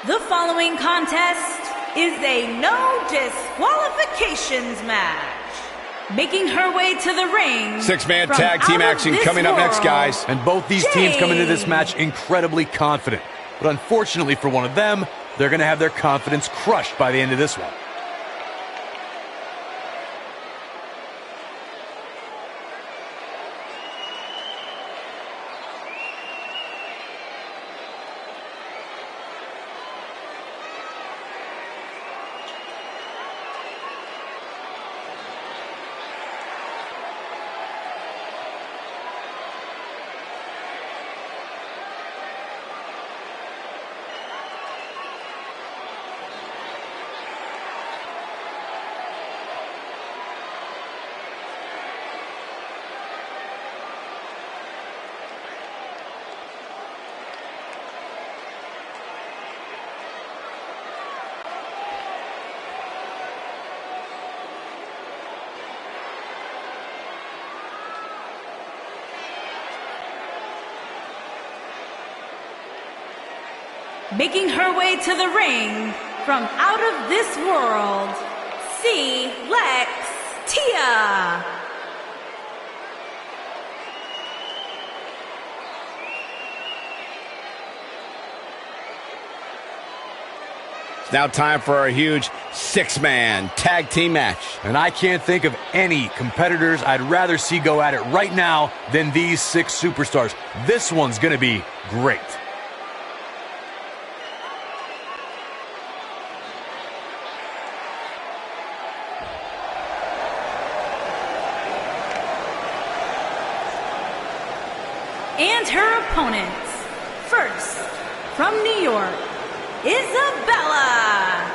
The following contest is a no disqualifications match. Making her way to the ring. Six-man tag team action coming up next, guys. And both these teams come into this match incredibly confident. But unfortunately for one of them, they're going to have their confidence crushed by the end of this one. Making her way to the ring from out of this world, Tia. It's now time for our huge six-man tag team match. And I can't think of any competitors I'd rather see go at it right now than these 6 superstars. This one's going to be great. And her opponents, first, from New York, Isabella.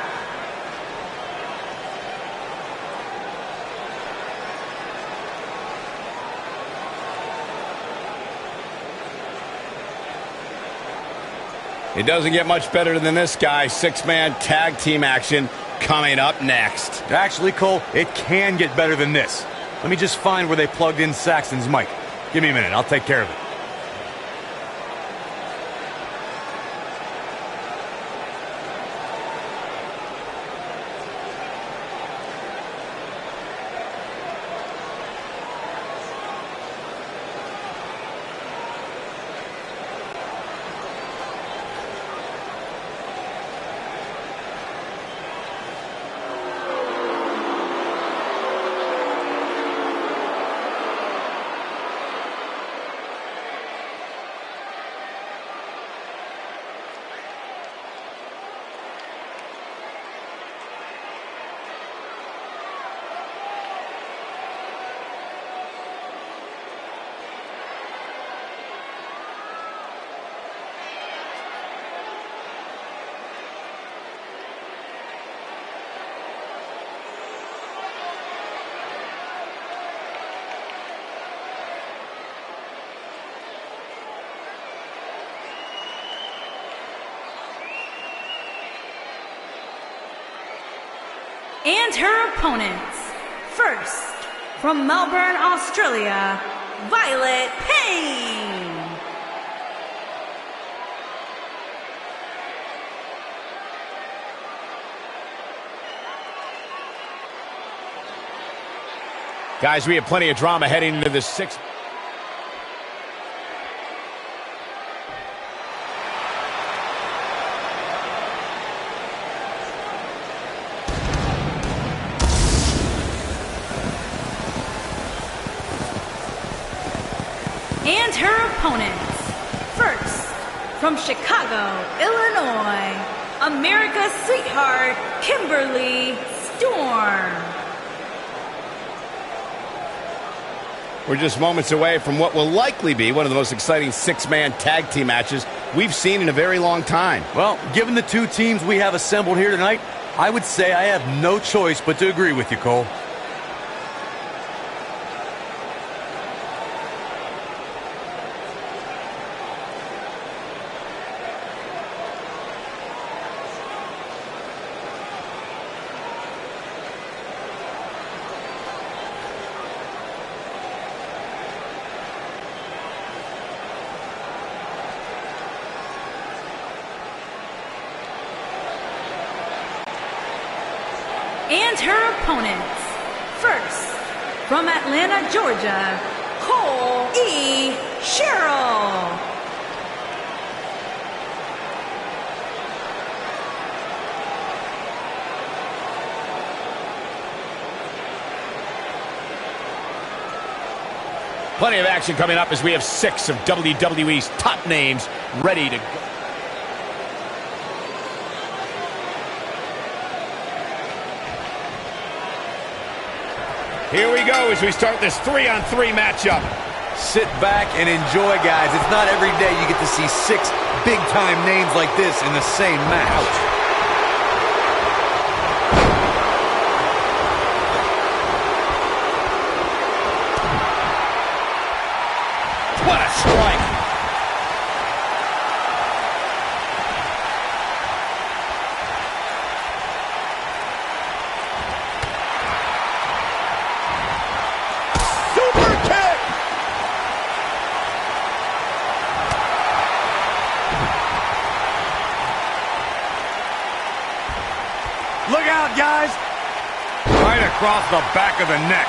It doesn't get much better than this, guy. Six-man tag team action coming up next. Actually, Cole, it can get better than this. Let me just find where they plugged in Saxton's mic. Give me a minute, I'll take care of it. And her opponents, first, from Melbourne, Australia, Violet Payne. Guys, we have plenty of drama heading into this sixth. And her opponents, first, from Chicago, Illinois, America's sweetheart, Kimberly Storm. We're just moments away from what will likely be one of the most exciting six-man tag team matches we've seen in a very long time. Well, given the 2 teams we have assembled here tonight, I would say I have no choice but to agree with you, Cole. And her opponents, first, from Atlanta, Georgia, Cole E. Sherrill. Plenty of action coming up as we have 6 of WWE's top names ready to go. Here we go as we start this 3-on-3 matchup. Sit back and enjoy, guys. It's not every day you get to see 6 big-time names like this in the same match. What a strike! Look out, guys. Right across the back of the neck.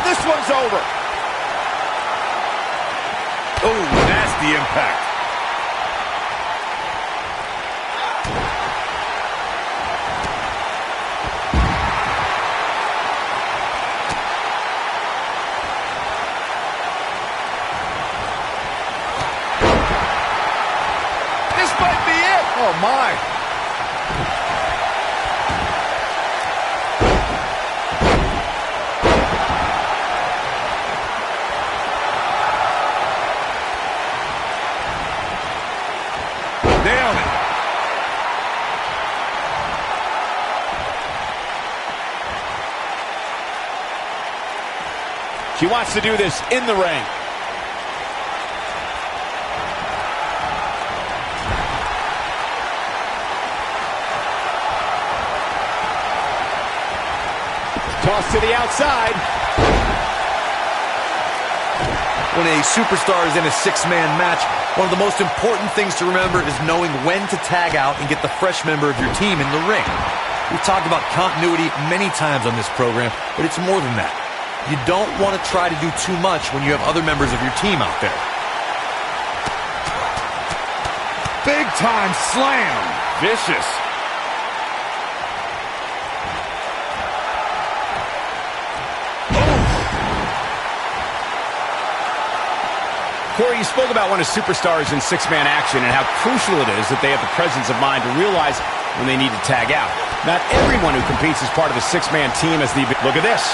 This one's over. Oh, nasty impact. This might be it. Oh, my. Nailed it. She wants to do this in the ring. Toss to the outside. When a superstar is in a six-man match, one of the most important things to remember is knowing when to tag out and get the fresh member of your team in the ring. We've talked about continuity many times on this program, but it's more than that. You don't want to try to do too much when you have other members of your team out there. Big time slam. Vicious. Corey, you spoke about one of superstars in six-man action and how crucial it is that they have the presence of mind to realize when they need to tag out. Not everyone who competes as part of a six-man team has the... Look at this.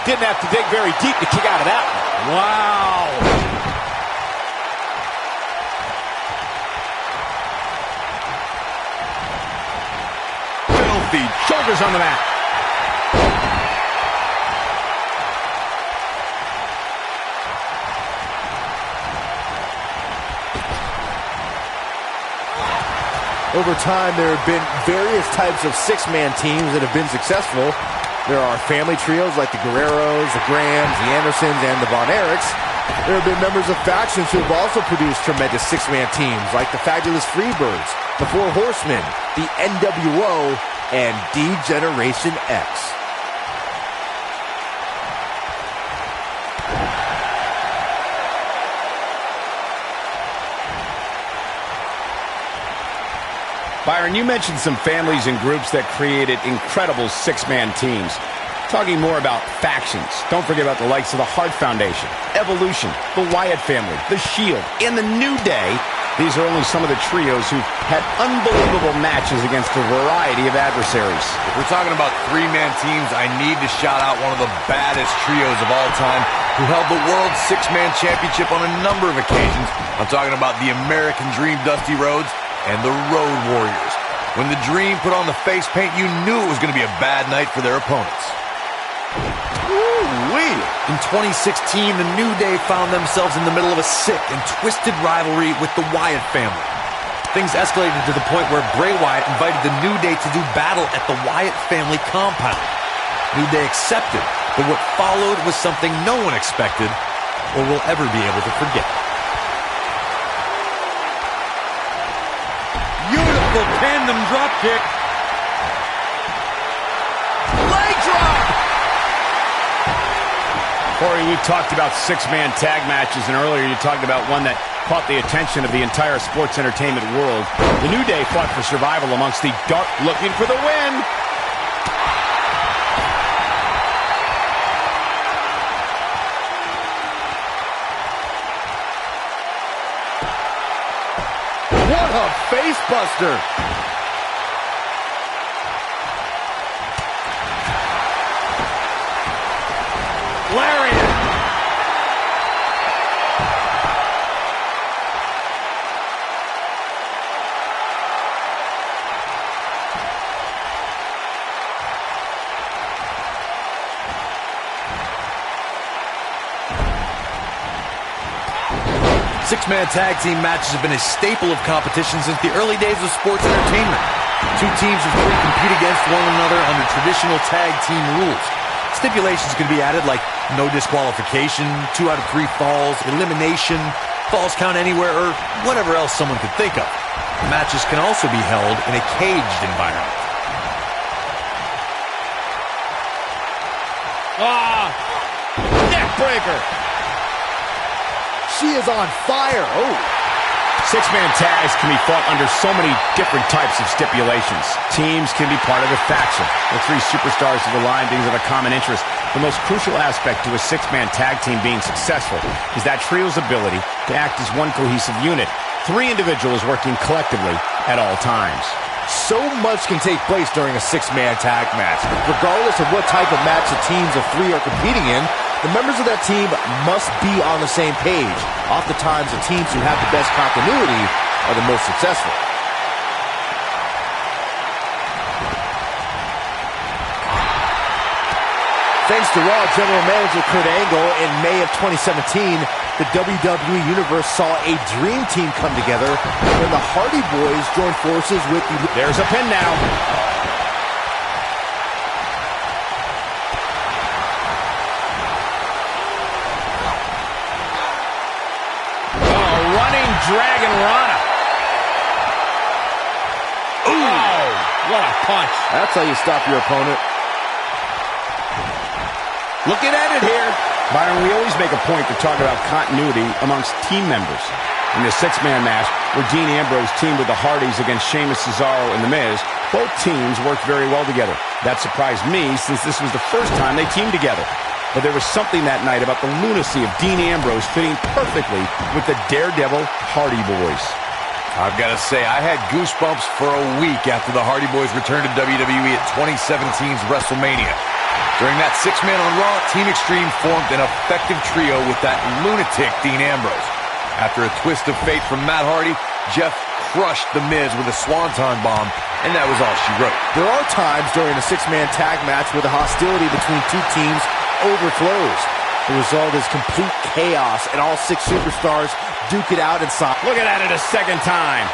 Didn't have to dig very deep to kick out of that one. Wow. Filthy. Shoulders on the mat. Over time, there have been various types of six-man teams that have been successful. There are family trios like the Guerreros, the Grahams, the Andersons, and the Von Erichs. There have been members of factions who have also produced tremendous six-man teams like the Fabulous Freebirds, the Four Horsemen, the NWO, and D-Generation X. Byron, you mentioned some families and groups that created incredible six-man teams. Talking more about factions, don't forget about the likes of the Hart Foundation, Evolution, the Wyatt family, the Shield, and the New Day. These are only some of the trios who've had unbelievable matches against a variety of adversaries. If we're talking about three-man teams, I need to shout out one of the baddest trios of all time who held the World Six-Man Championship on a number of occasions. I'm talking about the American Dream Dusty Rhodes and the Road Warriors. When the Dream put on the face paint, you knew it was going to be a bad night for their opponents. Ooh-wee. In 2016, the New Day found themselves in the middle of a sick and twisted rivalry with the Wyatt family. Things escalated to the point where Bray Wyatt invited the New Day to do battle at the Wyatt family compound. New Day accepted, but what followed was something no one expected or will ever be able to forget. Beautiful tandem drop kick. Leg drop! Corey, we've talked about six-man tag matches, and earlier you talked about one that caught the attention of the entire sports entertainment world. The New Day fought for survival amongst the Dark, looking for the win. What a face buster! Lariat! Six-man tag team matches have been a staple of competition since the early days of sports entertainment. Two teams of three compete against one another under traditional tag team rules. Stipulations can be added like no disqualification, 2 out of 3 falls, elimination, falls count anywhere, or whatever else someone could think of. Matches can also be held in a caged environment. Neck breaker. She is on fire. Oh. Six-man tags can be fought under so many different types of stipulations. Teams can be part of a faction. The 3 superstars of the line being of a common interest. The most crucial aspect to a 6-man tag team being successful is that trio's ability to act as one cohesive unit. 3 individuals working collectively at all times. So much can take place during a 6-man tag match. Regardless of what type of match the teams of 3 are competing in, the members of that team must be on the same page. Oftentimes, the teams who have the best continuity are the most successful. Thanks to Raw General Manager Kurt Angle, in May of 2017, the WWE Universe saw a dream team come together when the Hardy Boys joined forces with the... There's a pin now. Dragon Rana. Ooh. Oh, what a punch. That's how you stop your opponent. Looking at it here. Byron, we always make a point to talk about continuity amongst team members. In the 6-man match, where Dean Ambrose teamed with the Hardys against Sheamus, Cesaro, and The Miz, both teams worked very well together. That surprised me, since this was the first time they teamed together. But there was something that night about the lunacy of Dean Ambrose fitting perfectly with the Daredevil Hardy Boys. I've got to say, I had goosebumps for a week after the Hardy Boys returned to WWE at 2017's WrestleMania. During that 6-man on Raw, Team Extreme formed an effective trio with that lunatic Dean Ambrose. After a twist of fate from Matt Hardy, Jeff crushed The Miz with a swanton bomb, and that was all she wrote. There are times during a 6-man tag match where the hostility between 2 teams overflows. The result is complete chaos, and all 6 superstars duke it out inside. Looking at it a second time.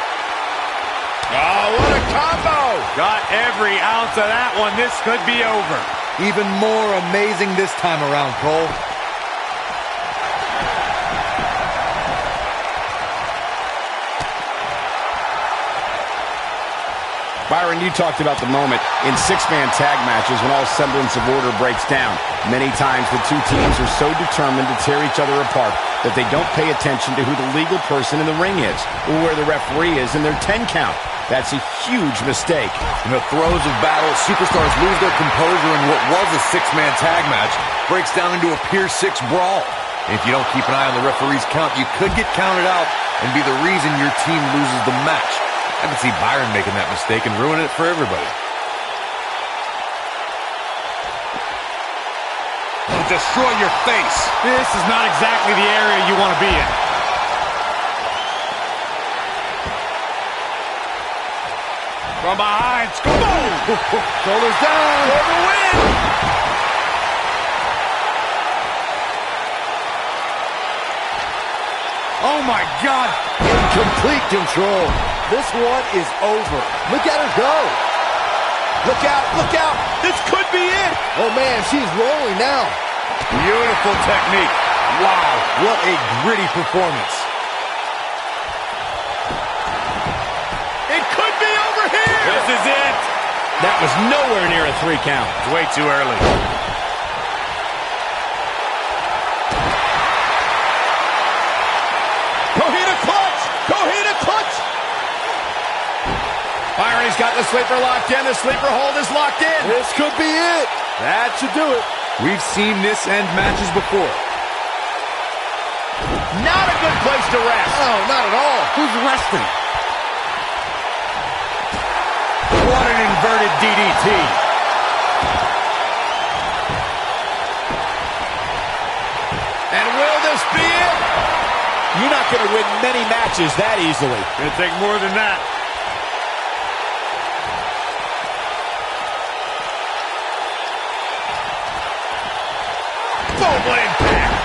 Oh, what a combo! Got every ounce of that one. This could be over. Even more amazing this time around, Cole. Byron, you talked about the moment in 6-man tag matches when all semblance of order breaks down. Many times the 2 teams are so determined to tear each other apart that they don't pay attention to who the legal person in the ring is or where the referee is in their 10 count. That's a huge mistake. In the throes of battle, superstars lose their composure, and what was a 6-man tag match breaks down into a Pier 6 brawl. And if you don't keep an eye on the referee's count, you could get counted out and be the reason your team loses the match. I can see Byron making that mistake and ruining it for everybody. It'll destroy your face. This is not exactly the area you want to be in. From behind, boom! Shoulders down for the win! Oh my God! In complete control. This one is over. Look at her go. Look out, look out. This could be it. Oh man, she's rolling now. Beautiful technique. Wow, what a gritty performance. It could be over here. This is it. That was nowhere near a 3 count. It's way too early. Kohina clutch! Kohina clutch! Byron's got the sleeper locked in. The sleeper hold is locked in. This could be it. That should do it. We've seen this end matches before. Not a good place to rest. Oh, not at all. Who's resting? What an inverted DDT. And will this be it? You're not going to win many matches that easily. Gonna take more than that. Boom, what impact.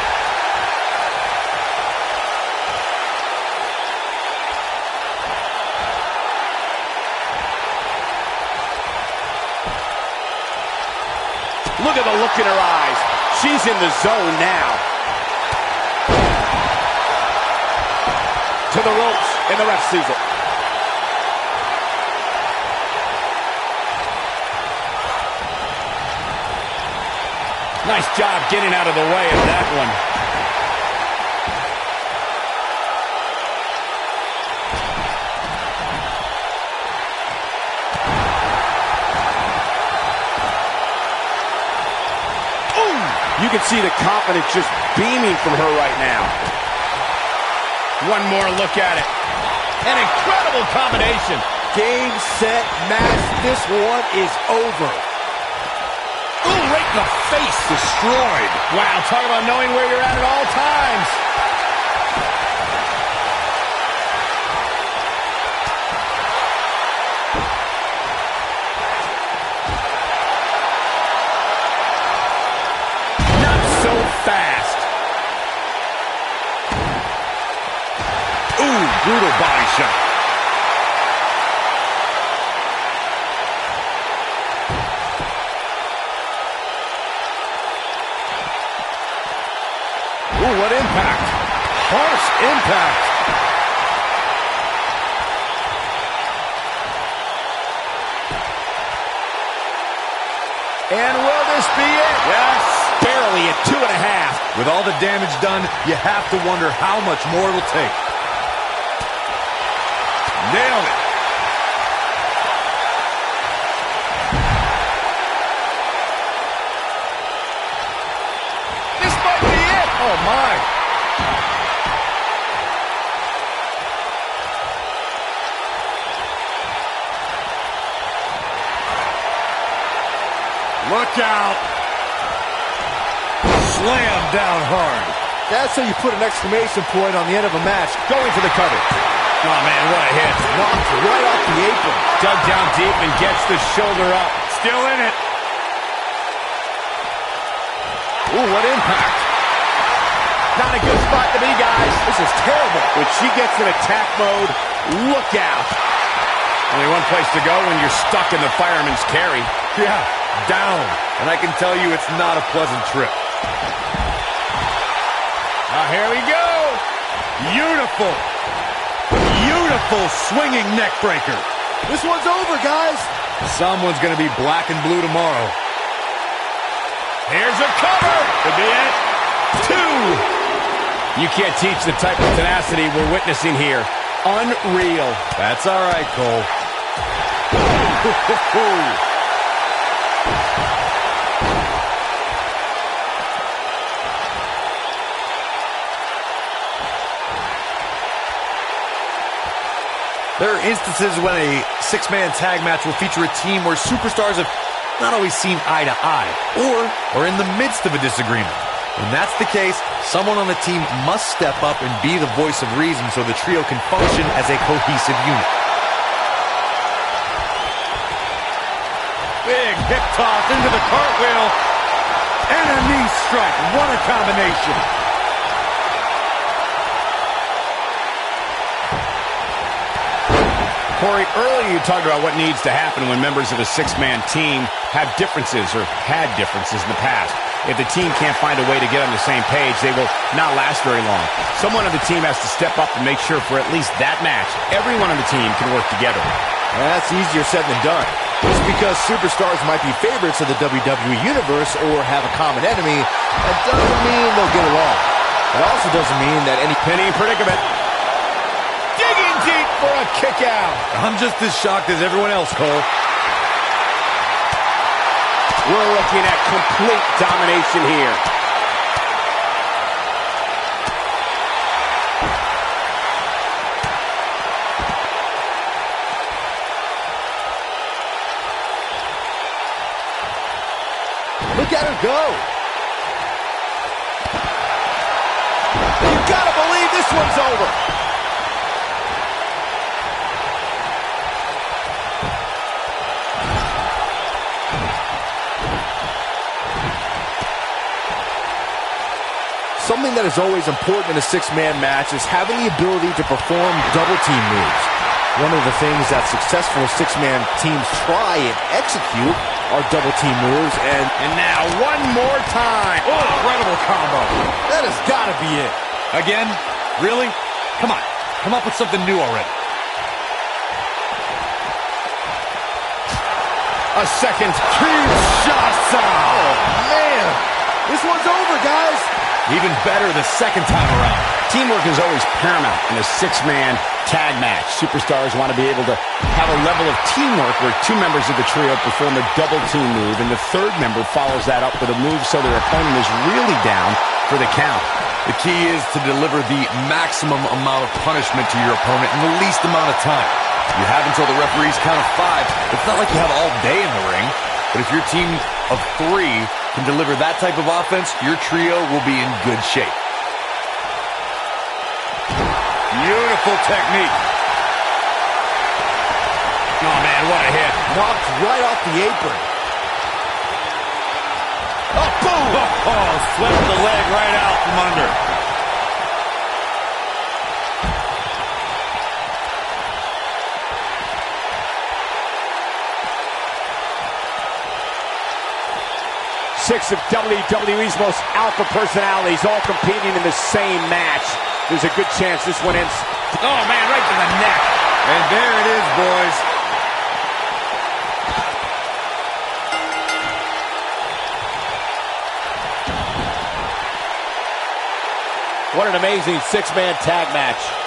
look in her eyes. She's in the zone now. To the ropes, and the ref sees it. Nice job getting out of the way of that one. You can see the confidence just beaming from her right now. One more look at it. An incredible combination. Game, set, match. This one is over. Ooh, right in the face. Destroyed. Wow, talk about knowing where you're at all times. Fast. Ooh, brutal body shot. Ooh, what impact. Harsh impact. And will this be it? Yes. Barely at 2.5. With all the damage done, you have to wonder how much more it'll take. Nailed it. This might be it. Oh, my. Look out. Slam down hard. That's how you put an exclamation point on the end of a match. Going for the cover. Oh, man, what a hit. Knocked right off the apron. Dug down deep and gets the shoulder up. Still in it. Ooh, what impact. Not a good spot to be, guys. This is terrible. When she gets in attack mode, look out. Only one place to go when you're stuck in the fireman's carry. Yeah, down. And I can tell you it's not a pleasant trip. Here we go. Beautiful. Beautiful swinging neck breaker. This one's over, guys. Someone's going to be black and blue tomorrow. Here's a cover. Could be it. 2. You can't teach the type of tenacity we're witnessing here. Unreal. That's all right, Cole. There are instances when a six-man tag match will feature a team where superstars have not always seen eye to eye, or are in the midst of a disagreement. When that's the case, someone on the team must step up and be the voice of reason so the trio can function as a cohesive unit. Big hip toss into the cartwheel, and a knee strike. What a combination. Corey, earlier you talked about what needs to happen when members of a six-man team have differences or had differences in the past. If the team can't find a way to get on the same page, they will not last very long. Someone on the team has to step up and make sure for at least that match, everyone on the team can work together. That's easier said than done. Just because superstars might be favorites of the WWE Universe or have a common enemy, that doesn't mean they'll get along. It also doesn't mean that any Penny in predicament. Digging deep for a kick out. I'm just as shocked as everyone else, Cole. We're looking at complete domination here. Look at her go. You've got to believe this one's over. Something that is always important in a six-man match is having the ability to perform double team moves. One of the things that successful six-man teams try and execute are double team moves, and now one more time. Oh, incredible combo. that has got to be it. Again? Really? Come on. Come up with something new already. A second Kinshasa. Oh, man. This one's over, guys. Even better the second time around. Teamwork is always paramount in a six-man tag match. Superstars want to be able to have a level of teamwork where two members of the trio perform a double team move, and the third member follows that up with a move so their opponent is really down for the count. The key is to deliver the maximum amount of punishment to your opponent in the least amount of time. You have until the referee's count of 5. It's not like you have all day in the ring, but if your team of 3 can deliver that type of offense, your trio will be in good shape. Beautiful technique. Oh, man, what a hit. Knocked right off the apron. Oh, boom! Oh, swept the leg right out from under. Six of WWE's most alpha personalities all competing in the same match. There's a good chance this one ends. Oh, man, right to the neck. And there it is, boys. What an amazing six-man tag match.